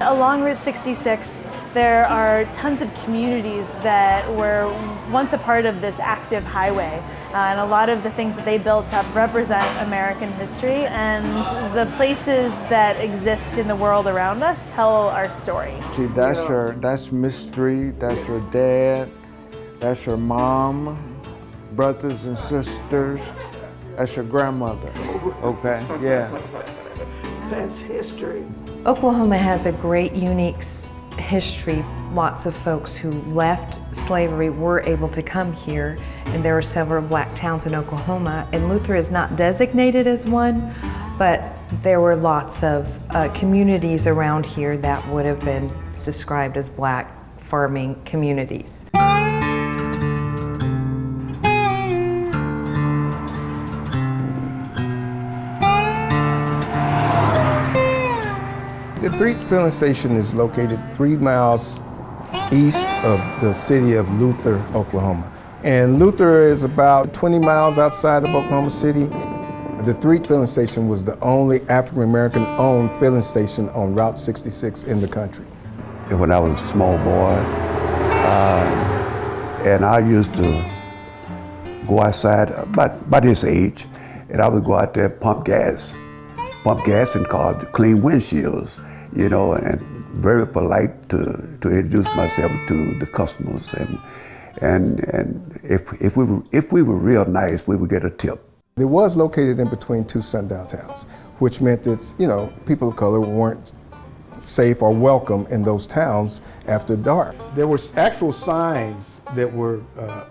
Along Route 66, there are tons of communities that were once a part of this active highway. And a lot of the things that they built up represent American history, and the places that exist in the world around us tell our story. See, that's mystery, that's your dad, that's your mom, brothers and sisters, that's your grandmother, okay? Yeah. That's history. Oklahoma has a great, unique history. Lots of folks who left slavery were able to come here, and there are several black towns in Oklahoma, and Luther is not designated as one, but there were lots of communities around here that would have been described as black farming communities. The Threatt Filling Station is located 3 miles east of the city of Luther, Oklahoma. And Luther is about 20 miles outside of Oklahoma City. The Threatt Filling Station was the only African-American owned filling station on Route 66 in the country. When I was a small boy, and I used to go outside about this age, and I would go out there and pump gas in cars to clean windshields, you know, and very polite to introduce myself to the customers, and if we were real nice, we would get a tip. It was located in between 2 sundown towns, which meant that, you know, people of color weren't safe or welcome in those towns after dark. There were actual signs that were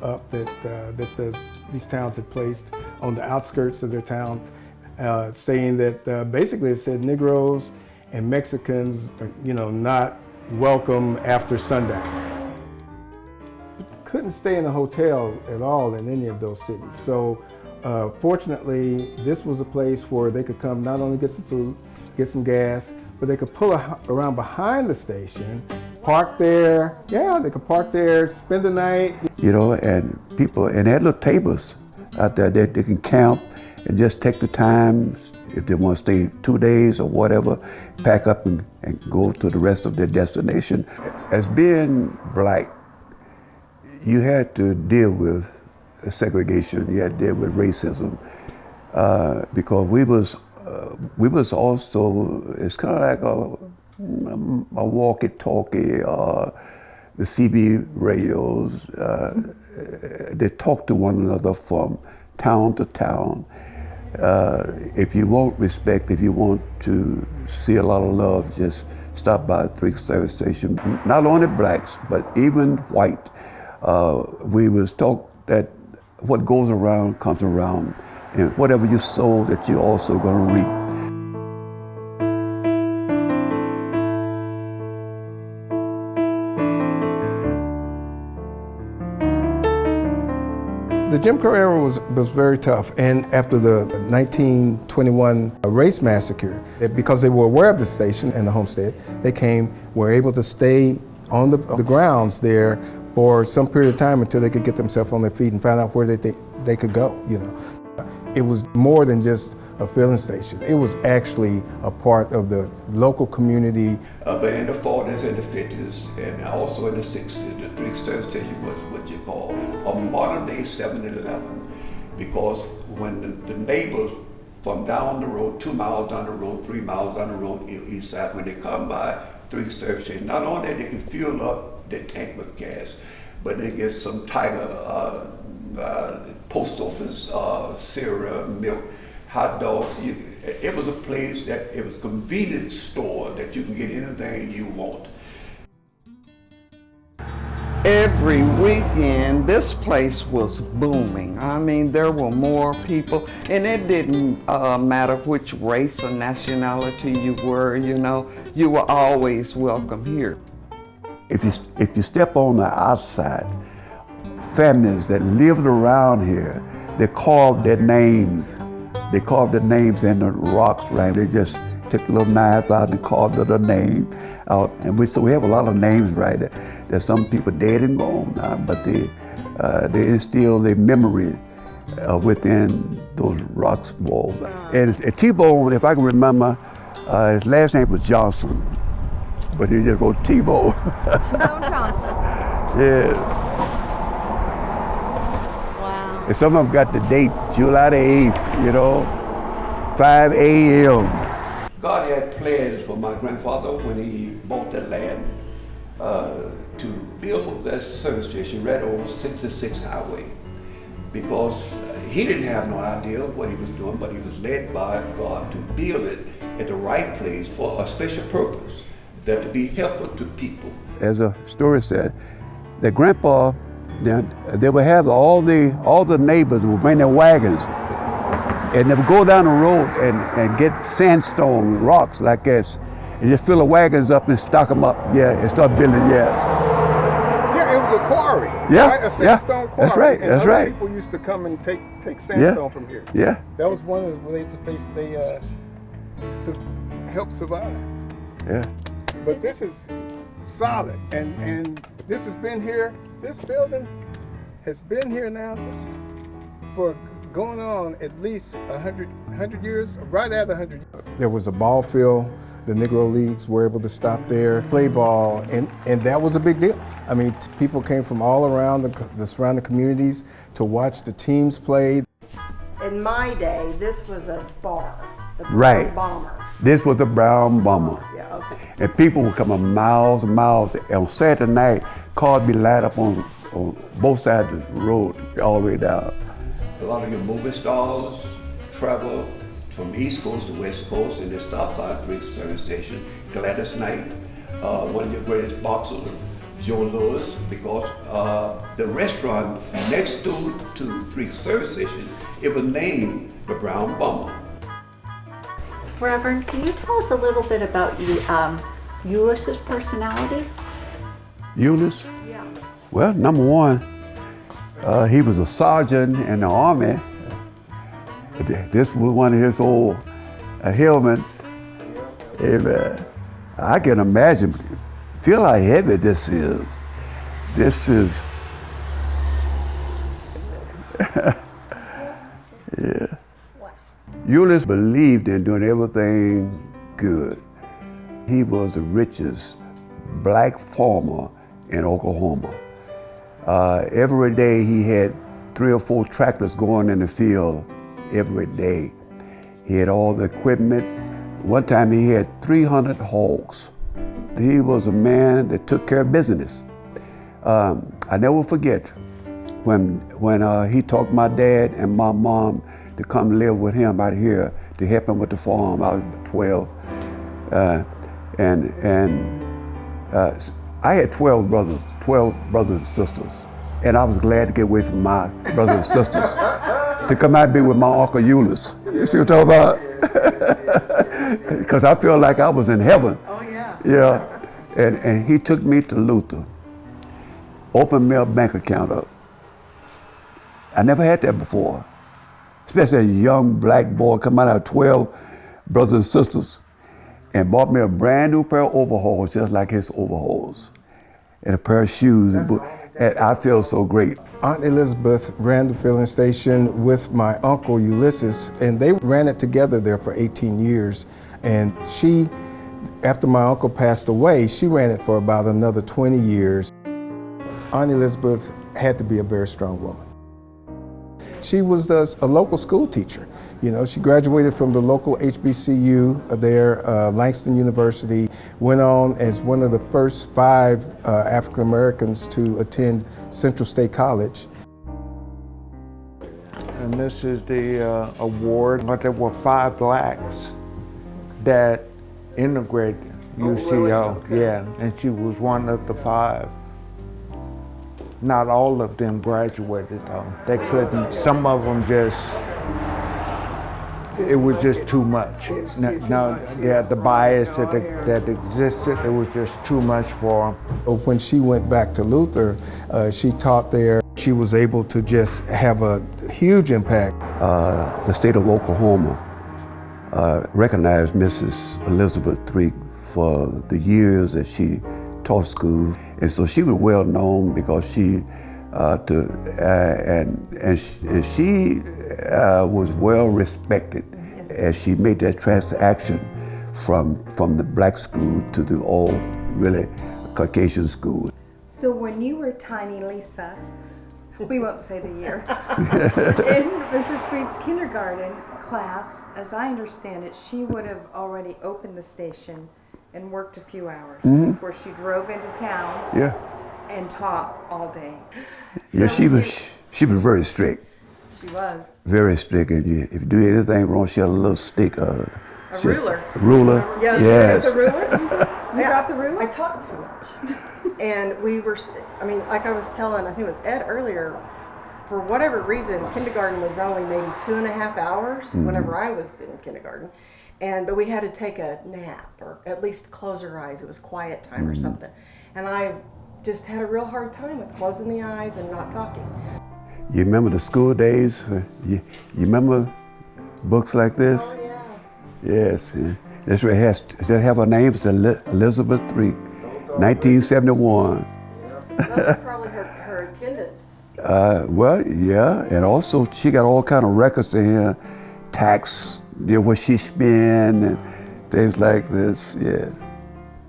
up that these towns had placed on the outskirts of their town, saying that basically it said Negroes and Mexicans, you know, not welcome after sundown. Couldn't stay in a hotel at all in any of those cities. So fortunately, this was a place where they could come not only get some food, get some gas, but they could pull around behind the station, park there. Yeah, they could park there, spend the night. You know, and people, and they had little tables out there that they can camp and just take the time, if they want to stay 2 days or whatever, pack up and go to the rest of their destination. As being black, you had to deal with segregation, you had to deal with racism, because we was also, it's kind of like a walkie-talkie, the CB radios, they talk to one another from town to town. If you want respect, if you want to see a lot of love, just stop by Threatt Filling Station. Not only blacks, but even white. We was taught that what goes around comes around, and whatever you sow, that you're also going to reap. The Jim Crow era was very tough, and after the 1921 race massacre, because they were aware of the station and the homestead, they were able to stay on the grounds there for some period of time until they could get themselves on their feet and find out where they could go, you know. It was more than just a filling station. It was actually a part of the local community. But in the 40s and the 50s, and also in the 60s, the Threatt Filling Station was what you call a modern-day 7-Eleven, because when the neighbors from down the road, 2 miles down the road, 3 miles down the road, east side, when they come by Threatt Filling Station, not only that they can fuel up their tank with gas, but they get some Tiger, post office, cereal, milk, hot dogs. It was a place it was a convenience store that you can get anything you want. Every weekend, this place was booming. I mean, there were more people, and it didn't matter which race or nationality you were, you know, you were always welcome here. If you step on the outside, families that lived around here, they carved their names. They carved their names in the rocks, right? They just took a little knife out and carved their name out. And so we have a lot of names, right? There's some people dead and gone now, but they instill their memory within those rocks walls. And T-Bone, if I can remember, his last name was Johnson. but he just wrote Tebow. Tebow Johnson. Yes. Wow. And some of them got the date, July the 8th, you know, 5 a.m. God had plans for my grandfather when he bought that land to build that service station right over 66 Highway, because he didn't have no idea what he was doing, but he was led by God to build it at the right place for a special purpose, that to be helpful to people. As a story said, that grandpa, they would have all the neighbors would bring their wagons, and they would go down the road and get sandstone rocks like this, and just fill the wagons up and stock them up, and start building, Yeah, it was a quarry. Yeah, right? A sandstone quarry. That's right. And That's other right. people used to come and take sandstone from here. Yeah. That was one of the ways they helped survive. Yeah. But this is solid, and this has been here. This building has been here now for going on at least 100 years, right at 100 years. There was a ball field. The Negro Leagues were able to stop there, play ball, and that was a big deal. I mean, people came from all around the surrounding communities to watch the teams play. In my day, this was a bar, the Right. Bomber. This was the Brown Bomber. Yeah, okay. And people would come miles and miles. And on Saturday night, cars be lined up on both sides of the road, all the way down. A lot of your movie stars travel from East Coast to West Coast, and they stop by Threatt Filling Station. Gladys Knight, one of your greatest boxers, Joe Louis, because the restaurant next door to Threatt Filling Station, it was named the Brown Bomber. Reverend, can you tell us a little bit about Ulysses' personality? Ulysses? Yeah. Well, number one, he was a sergeant in the Army. This was one of his old helmets. Amen. I can imagine, feel how heavy this is. This is, yeah. Ulysses believed in doing everything good. He was the richest black farmer in Oklahoma. Every day he had 3 or 4 tractors going in the field every day. He had all the equipment. One time he had 300 hogs. He was a man that took care of business. I never forget when he talked my dad and my mom to come live with him out here to help him with the farm. I was 12. I had 12 brothers and sisters. And I was glad to get away from my brothers and sisters to come out and be with my Uncle Ulysses. You see what I'm talking about? Because I feel like I was in heaven. Oh, yeah. Yeah. And he took me to Luther, opened me a bank account up. I never had that before. Especially a young black boy coming out of 12 brothers and sisters, and bought me a brand new pair of overalls, just like his overalls, and a pair of shoes. And I feel so great. Aunt Elizabeth ran the filling station with my uncle Ulysses, and they ran it together there for 18 years. And she, after my uncle passed away, she ran it for about another 20 years. Aunt Elizabeth had to be a very strong woman. She was a local school teacher. You know, she graduated from the local HBCU there, Langston University, went on as one of the first 5 African Americans to attend Central State College. And this is the award, but there were 5 blacks that integrated UCO, yeah, and she was one of the 5. Not all of them graduated though. They couldn't, some of them just, it was just too much. No, yeah, the bias that existed, it was just too much for them. When she went back to Luther, she taught there. She was able to just have a huge impact. The state of Oklahoma recognized Mrs. Elizabeth Threatt for the years that she taught school, and so she was well known because she she was well respected as she made that transaction from the black school to the all really Caucasian school. So when you were tiny Lisa, we won't say the year, in Mrs. Threatt's kindergarten class, as I understand it, she would have already opened the station and worked a few hours before she drove into town Yeah. and taught all day. Yeah, So she was very strict. She was. Very strict, and if you do anything wrong, she had a little stick. A ruler. Ruler. Yeah, Yes. The ruler? You got the ruler? I talked too much. And we were, I mean, like I was telling, I think it was Ed earlier, for whatever reason, kindergarten was only maybe 2.5 hours whenever I was in kindergarten. But we had to take a nap or at least close our eyes. It was quiet time or something. And I just had a real hard time with closing the eyes and not talking. You remember the school days? You remember books like this? Oh, yeah. Yes. This one they have her name, it's Elizabeth Threatt, 1971. That's probably her attendance. Well, yeah, and also she got all kind of records in here, tax, what she spent, and things like this. Yes,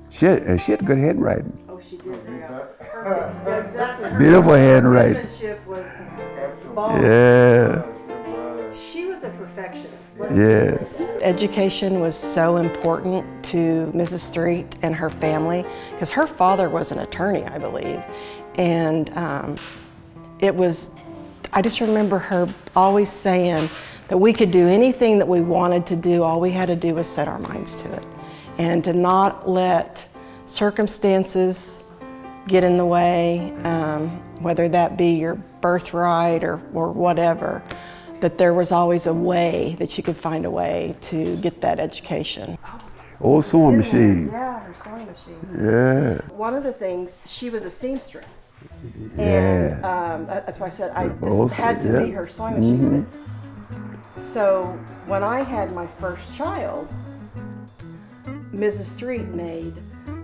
she had good handwriting. Oh, she did. Yeah, exactly. Her Beautiful handwriting. penmanship was bomb. Yeah. She was a perfectionist. Yes. Education was so important to Mrs. Threatt and her family because her father was an attorney, I believe. And I just remember her always saying that we could do anything that we wanted to do. All we had to do was set our minds to it and to not let circumstances get in the way, whether that be your birthright or whatever, that there was always a way that you could find a way to get that education. Old sewing machine. Yeah, her sewing machine. Yeah. One of the things, she was a seamstress. Yeah. And that's why I said this Also, had to yeah. be her sewing machine. So when I had my first child, Mrs. Threatt made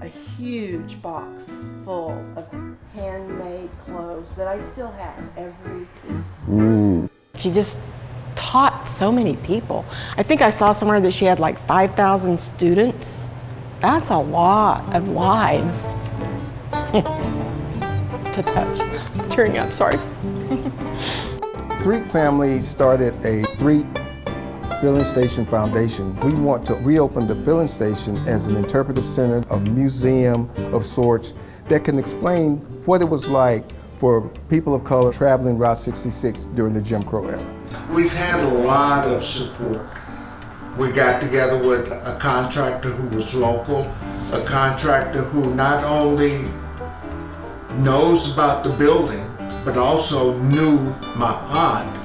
a huge box full of handmade clothes that I still have, every piece. She just taught so many people. I think I saw somewhere that she had like 5,000 students. That's a lot of lives to touch. Tearing up, sorry. Threatt family started a Threatt Filling Station Foundation. We want to reopen the filling station as an interpretive center, a museum of sorts that can explain what it was like for people of color traveling Route 66 during the Jim Crow era. We've had a lot of support. We got together with a contractor who was local, a contractor who not only knows about the building, but also knew my aunt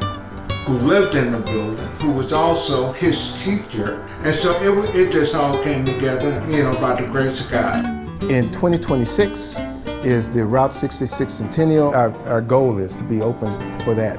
who lived in the building, who was also his teacher. And so it just all came together, by the grace of God. In 2026 is the Route 66 Centennial. Our goal is to be open for that.